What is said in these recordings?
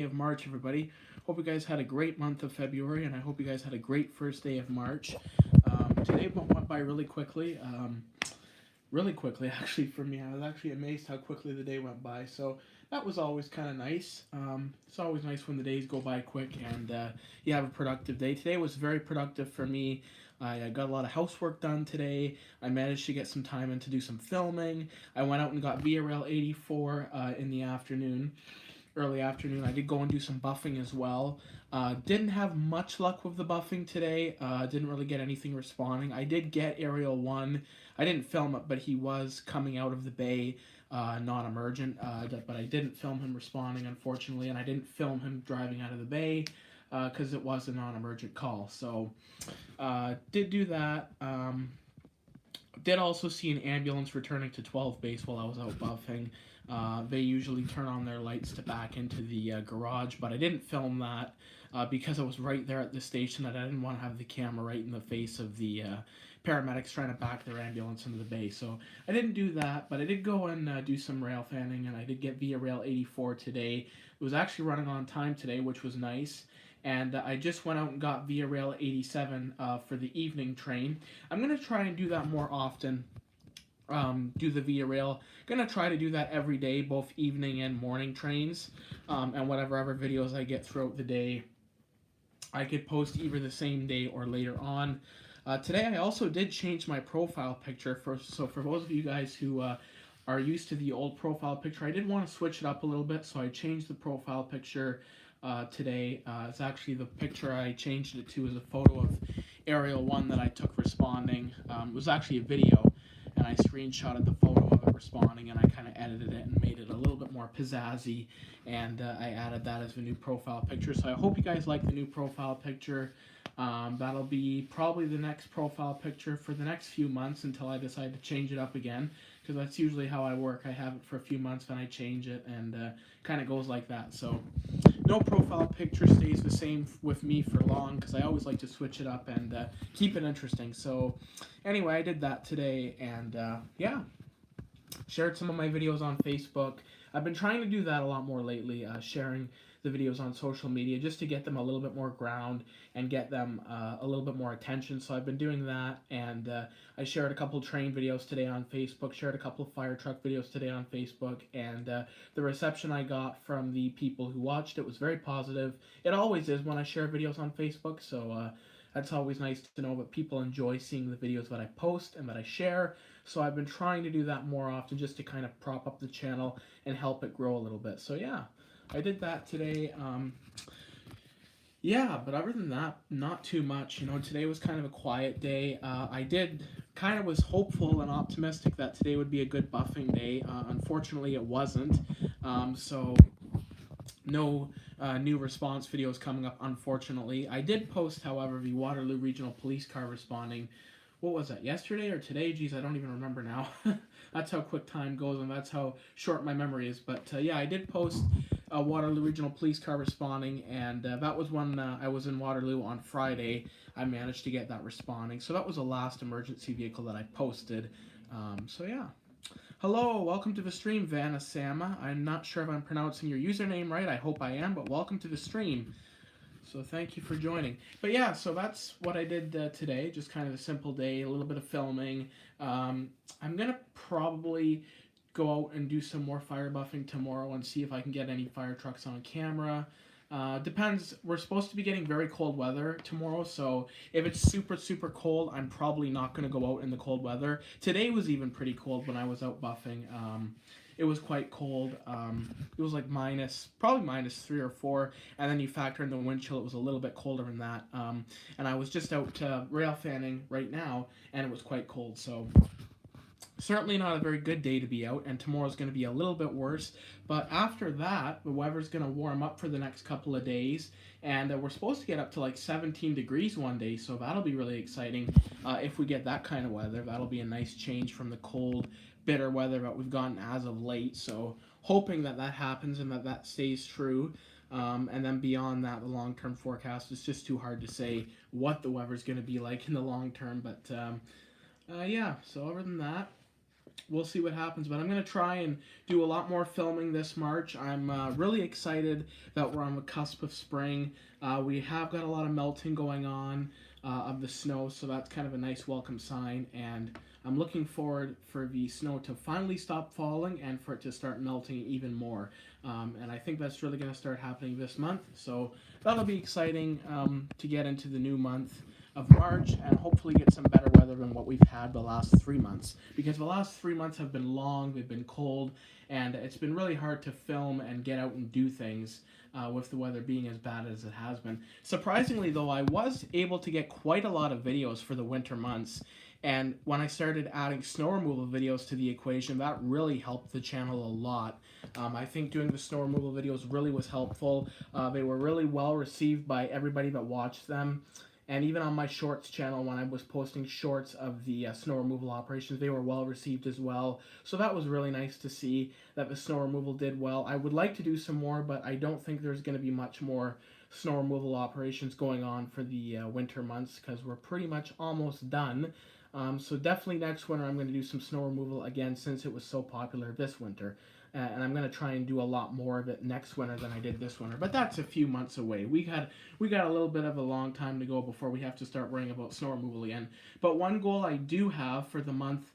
of March, everybody. Hope you guys had a great month of February, and I hope you guys had a great first day of March. Today went by really quickly. Really quickly, actually, for me. I was actually amazed how quickly the day went by. So that was always kind of nice. It's always nice when the days go by quick and you have a productive day. Today was very productive for me. I got a lot of housework done today. I managed to get some time in to do some filming. I went out and got VRL 84 in the afternoon, early afternoon. I did go and do some buffing as well. Didn't have much luck with the buffing today. Didn't really get anything responding. I did get Aerial 1. I didn't film it, but he was coming out of the bay, non-emergent. But I didn't film him responding, unfortunately, and I didn't film him driving out of the bay because it was a non-emergent call. So did do that. Did also see an ambulance returning to 12 base while I was out buffing. They usually turn on their lights to back into the garage, but I didn't film that because I was right there at the station that I didn't want to have the camera right in the face of the paramedics trying to back their ambulance into the bay. So I didn't do that, but I did go and do some rail fanning, and I did get via rail 84 today. It was actually running on time today, which was nice. And I just went out and got via rail 87 for the evening train. I'm going to try and do that more often. Do the via rail. Gonna try to do that every day, both evening and morning trains, and whatever other videos I get throughout the day, I could post either the same day or later on. Today I also did change my profile picture. So for those of you guys who are used to the old profile picture, I did want to switch it up a little bit, so I changed the profile picture today. It's actually the picture I changed it to is a photo of Aerial 1 that I took responding. It was actually a video, and I screenshotted the photo of it responding, and I kind of edited it and made it a little bit more pizzazzy, and I added that as the new profile picture. So I hope you guys like the new profile picture. That'll be probably the next profile picture for the next few months until I decide to change it up again, because that's usually how I work. I have it for a few months, then I change it, and kind of goes like that. So no profile picture stays the same with me for long, because I always like to switch it up and keep it interesting. So anyway, I did that today, and yeah, shared some of my videos on Facebook. I've been trying to do that a lot more lately, sharing the videos on social media just to get them a little bit more ground and get them a little bit more attention. So I've been doing that, and I shared a couple train videos today on Facebook, shared a couple of fire truck videos today on Facebook, and the reception I got from the people who watched it was very positive. It always is when I share videos on Facebook, so that's always nice to know that people enjoy seeing the videos that I post and that I share. So I've been trying to do that more often just to kind of prop up the channel and help it grow a little bit. So yeah, I did that today. Yeah, but other than that, not too much. You know, today was kind of a quiet day. I did kind of was hopeful and optimistic that today would be a good buffing day. Unfortunately, it wasn't. So no new response videos coming up, unfortunately. I did post, however, the Waterloo Regional Police car responding. What was that, yesterday or today? Geez, I don't even remember now. That's how quick time goes, and that's how short my memory is. But yeah, I did post Waterloo Regional Police car responding, and that was when I was in Waterloo on Friday. I managed to get that responding. So that was the last emergency vehicle that I posted. So yeah. Hello, welcome to the stream, Vanasama. I'm not sure if I'm pronouncing your username right. I hope I am, but welcome to the stream. So thank you for joining. But yeah, so that's what I did today. Just kind of a simple day, a little bit of filming. I'm going to probably go out and do some more fire buffing tomorrow and see if I can get any fire trucks on camera. Depends. We're supposed to be getting very cold weather tomorrow, so if it's super, super cold, I'm probably not going to go out in the cold weather. Today was even pretty cold when I was out buffing. It was quite cold. It was like probably -3 or 4, and then you factor in the wind chill, it was a little bit colder than that. And I was just out rail fanning right now, and it was quite cold, so certainly not a very good day to be out, and tomorrow's going to be a little bit worse. But after that, the weather's going to warm up for the next couple of days, and we're supposed to get up to like 17 degrees one day, so that'll be really exciting. If we get that kind of weather, that'll be a nice change from the cold, bitter weather that we've gotten as of late. So hoping that that happens and that that stays true. And then beyond that, the long-term forecast is just too hard to say what the weather's going to be like in the long term. But yeah, so other than that, we'll see what happens. But I'm going to try and do a lot more filming this March. I'm really excited that we're on the cusp of spring. We have got a lot of melting going on of the snow, so that's kind of a nice welcome sign. And I'm looking forward for the snow to finally stop falling and for it to start melting even more. And I think that's really going to start happening this month. So that'll be exciting to get into the new month of March and hopefully get some better weather than what we've had the last 3 months, because the last 3 months have been long, they've been cold, and it's been really hard to film and get out and do things with the weather being as bad as it has been. Surprisingly though, I was able to get quite a lot of videos for the winter months, and when I started adding snow removal videos to the equation, that really helped the channel a lot. I think doing the snow removal videos really was helpful. They were really well received by everybody that watched them. And even on my shorts channel, when I was posting shorts of the snow removal operations, they were well received as well. So that was really nice to see that the snow removal did well. I would like to do some more, but I don't think there's going to be much more snow removal operations going on for the winter months, because we're pretty much almost done. So definitely next winter I'm going to do some snow removal again, since it was so popular this winter. And I'm going to try and do a lot more of it next winter than I did this winter. But that's a few months away. We got a little bit of a long time to go before we have to start worrying about snow removal again. But one goal I do have for the month,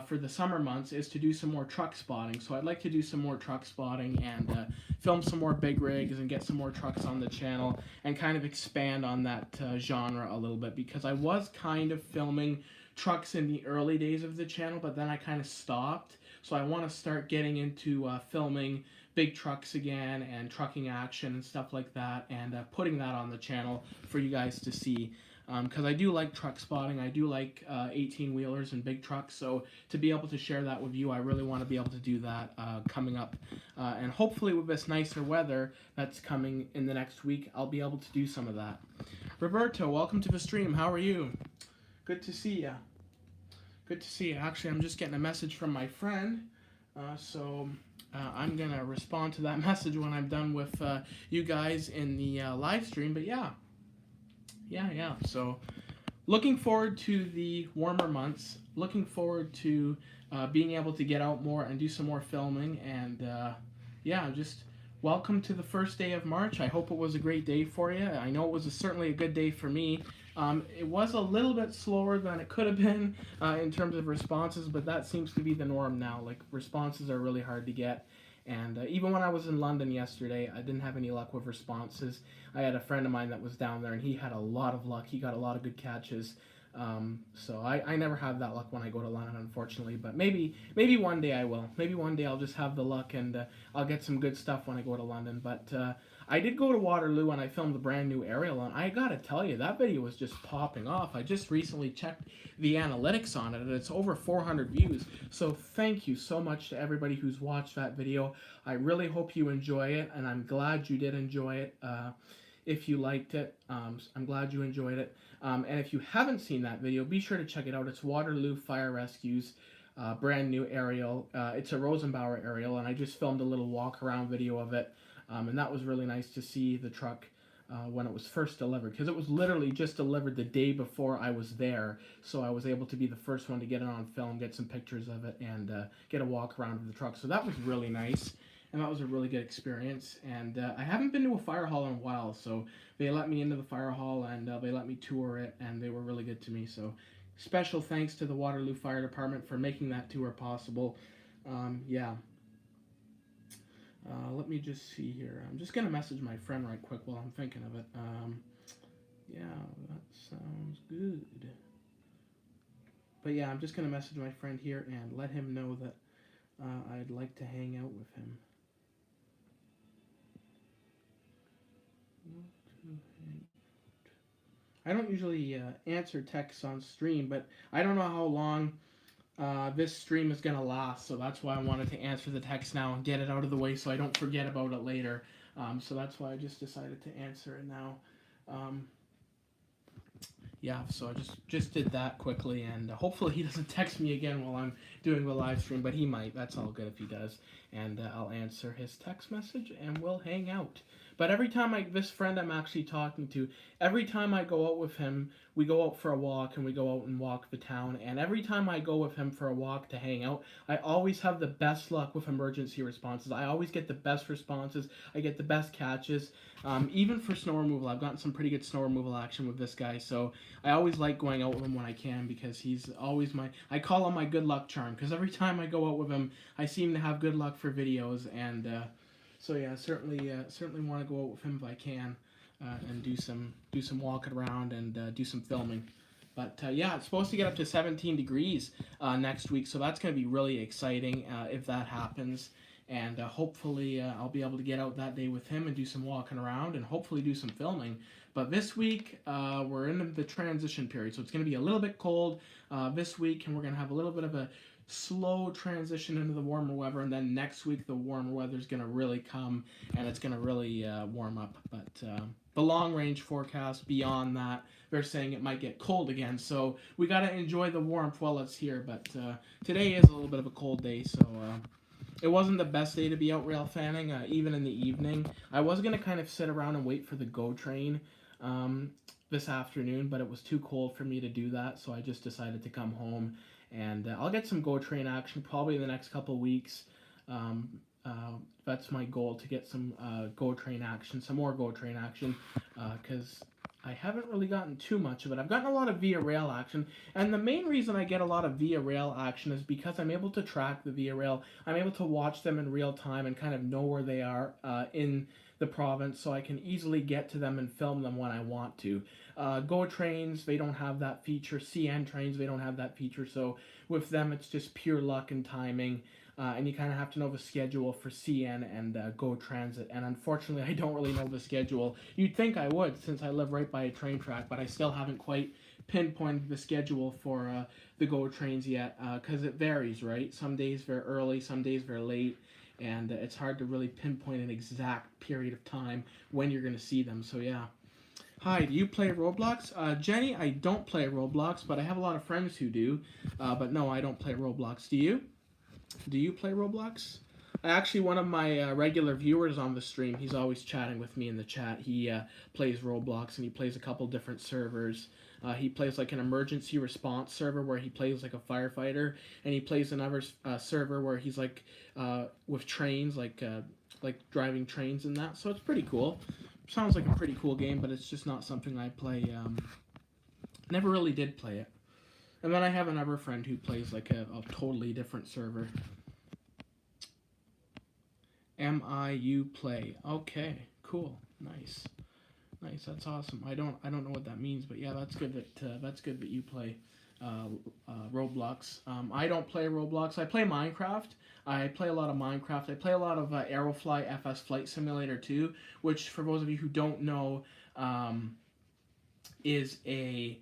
for the summer months, is to do some more truck spotting. So I'd like to do some more truck spotting and film some more big rigs and get some more trucks on the channel and kind of expand on that genre a little bit, because I was kind of filming trucks in the early days of the channel, but then I kind of stopped. So I want to start getting into filming big trucks again and trucking action and stuff like that, and putting that on the channel for you guys to see. Because I do like truck spotting. I do like 18-wheelers and big trucks. So to be able to share that with you, I really want to be able to do that coming up. And hopefully with this nicer weather that's coming in the next week, I'll be able to do some of that. Roberto, welcome to the stream. How are you? Good to see you. Good to see you. Actually, I'm just getting a message from my friend, so I'm going to respond to that message when I'm done with you guys in the live stream. But yeah. So looking forward to the warmer months. Looking forward to being able to get out more and do some more filming. And yeah, just welcome to the first day of March. I hope it was a great day for you. I know it was certainly a good day for me. It was a little bit slower than it could have been in terms of responses, but that seems to be the norm now. Like, responses are really hard to get. And even when I was in London yesterday, I didn't have any luck with responses. I had a friend of mine that was down there, and he had a lot of luck. He got a lot of good catches. So I never have that luck when I go to London, unfortunately. But maybe one day I will. Maybe one day I'll just have the luck, and I'll get some good stuff when I go to London. But I did go to Waterloo, and I filmed the brand new aerial, and I gotta tell you, that video was just popping off. I just recently checked the analytics on it, and it's over 400 views. So thank you so much to everybody who's watched that video. I really hope you enjoy it, and I'm glad you did enjoy it. If you liked it, I'm glad you enjoyed it. And if you haven't seen that video, be sure to check it out. It's Waterloo Fire Rescue's brand new aerial. It's a Rosenbauer aerial, and I just filmed a little walk around video of it. And that was really nice to see the truck when it was first delivered, because it was literally just delivered the day before I was there. So I was able to be the first one to get it on film, get some pictures of it, and get a walk around of the truck. So that was really nice. And that was a really good experience. And I haven't been to a fire hall in a while, so they let me into the fire hall, and they let me tour it, and they were really good to me. So special thanks to the Waterloo Fire Department for making that tour possible. Yeah. Let me just see here. I'm just going to message my friend right quick while I'm thinking of it. Yeah, that sounds good. But yeah, I'm just going to message my friend here and let him know that I'd like to hang out with him. I don't usually answer texts on stream, but I don't know how long this stream is going to last, so that's why I wanted to answer the text now and get it out of the way so I don't forget about it later. So that's why I just decided to answer it now. Yeah, so I just did that quickly, and hopefully he doesn't text me again while I'm doing the live stream, but he might. That's all good if he does. And I'll answer his text message, and we'll hang out. But every time this friend I'm actually talking to, every time I go out with him, we go out for a walk and we go out and walk the town. And every time I go with him for a walk to hang out, I always have the best luck with emergency responses. I always get the best responses. I get the best catches. Even for snow removal, I've gotten some pretty good snow removal action with this guy. So I always like going out with him when I can because he's always I call him my good luck charm because every time I go out with him, I seem to have good luck for videos. And so yeah, certainly want to go out with him if I can and do some walking around and do some filming. But yeah, it's supposed to get up to 17 degrees next week, so that's going to be really exciting if that happens. And hopefully I'll be able to get out that day with him and do some walking around and hopefully do some filming. But this week we're in the transition period, so it's going to be a little bit cold this week, and we're going to have a little bit of a slow transition into the warmer weather, and then next week the warmer weather is going to really come and it's going to really warm up. But the long range forecast beyond that, they're saying it might get cold again, so we got to enjoy the warmth while it's here. But today is a little bit of a cold day, so it wasn't the best day to be out rail fanning, even in the evening. I was going to kind of sit around and wait for the GO train this afternoon, but it was too cold for me to do that, so I just decided to come home. And I'll get some GO train action probably in the next couple of weeks. That's my goal, to get some GO train action, some more GO train action, because I haven't really gotten too much of it. I've gotten a lot of Via Rail action, and the main reason I get a lot of Via Rail action is because I'm able to track the Via Rail. I'm able to watch them in real time and kind of know where they are in the province, so I can easily get to them and film them when I want to. GO trains, they don't have that feature. CN trains, they don't have that feature, so with them it's just pure luck and timing. And you kind of have to know the schedule for CN and GO Transit. And unfortunately, I don't really know the schedule. You'd think I would, since I live right by a train track, but I still haven't quite pinpointed the schedule for the GO trains yet, because it varies, right? Some days they're early, some days they're late, and it's hard to really pinpoint an exact period of time when you're going to see them. So yeah. Hi, do you play Roblox? Jenny, I don't play Roblox, but I have a lot of friends who do. But no, I don't play Roblox. Do you? Do you play Roblox? Actually, one of my regular viewers on the stream, he's always chatting with me in the chat. He plays Roblox, and he plays a couple different servers. He plays like an emergency response server where he plays like a firefighter, and he plays another server where he's like with trains, like driving trains and that. So it's pretty cool. Sounds like a pretty cool game, but it's just not something I play. Never really did play it. And then I have another friend who plays like a totally different server. MIU play. Okay, cool, nice, That's awesome. I don't know what that means, but yeah, that's good that you play Roblox. I don't play Roblox. I play Minecraft. I play a lot of Minecraft. I play a lot of Aerofly FS Flight Simulator 2, which, for those of you who don't know, is a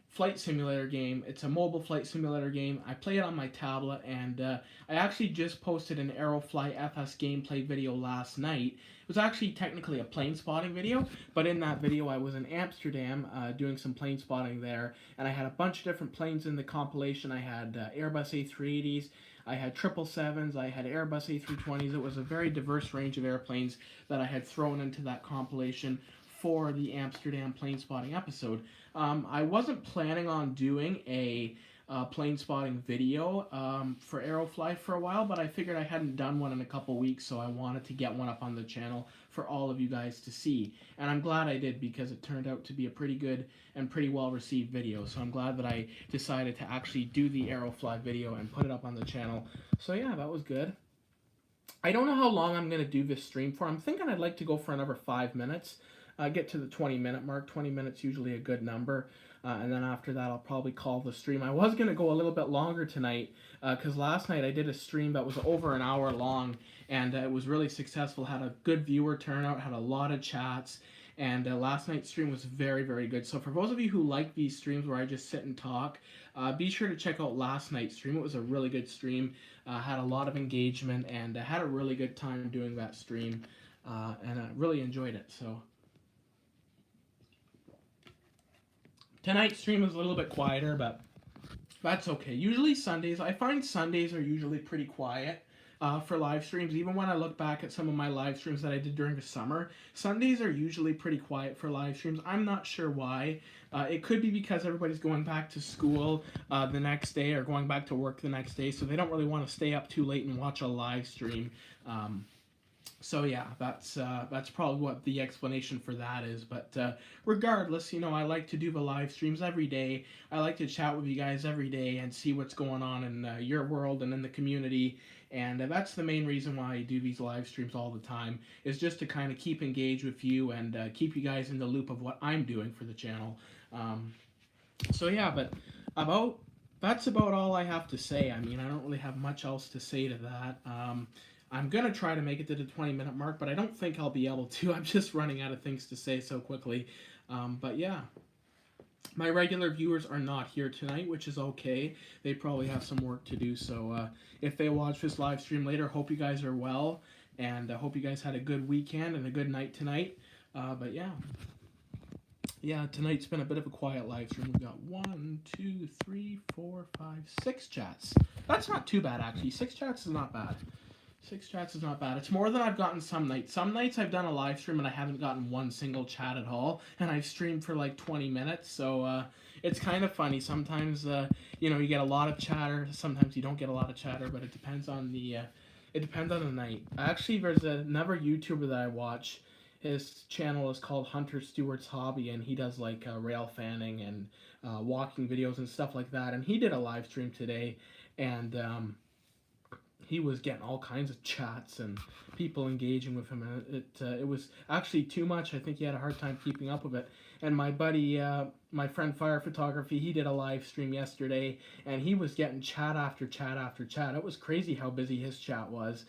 flight simulator game. It's a mobile flight simulator game. I play it on my tablet, and I actually just posted an Aerofly FS gameplay video last night. It was actually technically a plane spotting video, but in that video I was in Amsterdam doing some plane spotting there, and I had a bunch of different planes in the compilation. I had Airbus A380s, I had 777s, I had Airbus A320s. It was a very diverse range of airplanes that I had thrown into that compilation for the Amsterdam plane spotting episode. I wasn't planning on doing a plane spotting video for Aerofly for a while, but I figured I hadn't done one in a couple weeks, so I wanted to get one up on the channel for all of you guys to see. And I'm glad I did, because it turned out to be a pretty good and pretty well received video. So I'm glad that I decided to actually do the Aerofly video and put it up on the channel. So yeah, that was good. I don't know how long I'm going to do this stream for. I'm thinking I'd like to go for another 5 minutes. Get to the 20-minute mark. 20 minutes usually a good number. And then after that, I'll probably call the stream. I was going to go a little bit longer tonight, because last night I did a stream that was over an hour long, and it was really successful. Had a good viewer turnout, had a lot of chats, and last night's stream was very, very good. So for those of you who like these streams where I just sit and talk, be sure to check out last night's stream. It was a really good stream, had a lot of engagement, and had a really good time doing that stream, and I really enjoyed it. So tonight's stream is a little bit quieter, but that's okay. Usually Sundays, I find Sundays are usually pretty quiet, for live streams. Even when I look back at some of my live streams that I did during the summer, Sundays are usually pretty quiet for live streams. I'm not sure why. It could be because everybody's going back to school the next day or going back to work the next day, so they don't really want to stay up too late and watch a live stream. So yeah, that's probably what the explanation for that is. But regardless, you know, I like to do the live streams every day. I like to chat with you guys every day and see what's going on in your world and in the community. And that's the main reason why I do these live streams all the time, is just to kind of keep engaged with you and keep you guys in the loop of what I'm doing for the channel. So yeah, but that's about all I have to say. I mean, I don't really have much else to say to that. I'm going to try to make it to the 20-minute mark, but I don't think I'll be able to. I'm just running out of things to say so quickly. But yeah, my regular viewers are not here tonight, which is okay. They probably have some work to do, so if they watch this live stream later, hope you guys are well, and I hope you guys had a good weekend and a good night tonight. But yeah. Yeah, tonight's been a bit of a quiet live stream. We've got 1, 2, 3, 4, 5, 6 chats. That's not too bad, actually. 6 chats is not bad. 6 chats is not bad. It's more than I've gotten some nights. Some nights I've done a live stream and I haven't gotten one single chat at all, and I've streamed for like 20 minutes, so it's kind of funny. Sometimes, you know, you get a lot of chatter. Sometimes you don't get a lot of chatter, but it depends on the night. Actually, there's another YouTuber that I watch. His channel is called Hunter Stewart's Hobby, and he does like rail fanning and walking videos and stuff like that. And he did a live stream today, and he was getting all kinds of chats and people engaging with him, and it was actually too much. I think he had a hard time keeping up with it. And my buddy, my friend Fire Photography, he did a live stream yesterday, and he was getting chat after chat after chat. It was crazy how busy his chat was.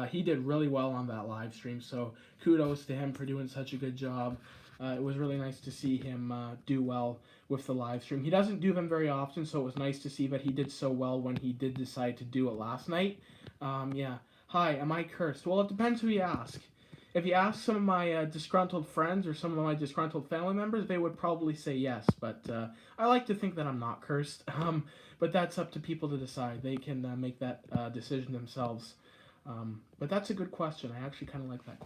He did really well on that live stream, so kudos to him for doing such a good job. It was really nice to see him do well with the live stream. He doesn't do them very often, so it was nice to see that he did so well when he did decide to do it last night. Yeah. Hi, am I cursed? Well, it depends who you ask. If you ask some of my disgruntled friends or some of my disgruntled family members, they would probably say yes, but I like to think that I'm not cursed. But that's up to people to decide. They can make that decision themselves. But that's a good question. I actually kind of like that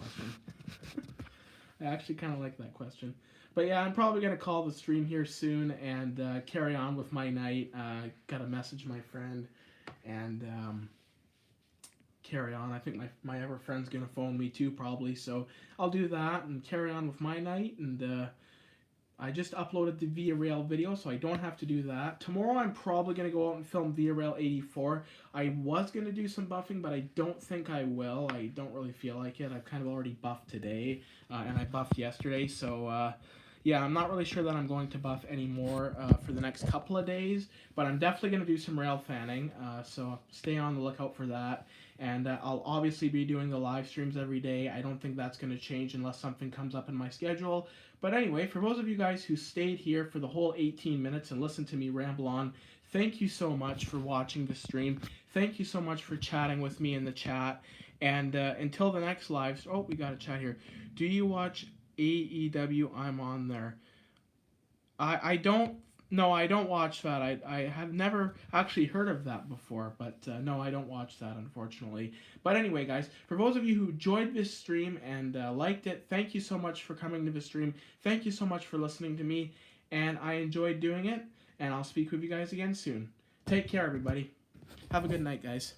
question. But yeah, I'm probably going to call the stream here soon and carry on with my night. Got to message my friend and carry on. I think my other friend's going to phone me too, probably. So I'll do that and carry on with my night. And I just uploaded the Via Rail video, so I don't have to do that. Tomorrow I'm probably going to go out and film Via Rail 84. I was going to do some buffing, but I don't think I will. I don't really feel like it. I've kind of already buffed today, and I buffed yesterday, so yeah, I'm not really sure that I'm going to buff anymore for the next couple of days, but I'm definitely going to do some rail fanning, so stay on the lookout for that. And I'll obviously be doing the live streams every day. I don't think that's going to change unless something comes up in my schedule. But anyway, for those of you guys who stayed here for the whole 18 minutes and listened to me ramble on, thank you so much for watching the stream. Thank you so much for chatting with me in the chat. And until the next live... Oh, we got a chat here. Do you watch AEW? I'm on there. I don't... No, I don't watch that. I have never actually heard of that before, but no, I don't watch that, unfortunately. But anyway, guys, for those of you who enjoyed this stream and liked it, thank you so much for coming to the stream. Thank you so much for listening to me, and I enjoyed doing it, and I'll speak with you guys again soon. Take care, everybody. Have a good night, guys.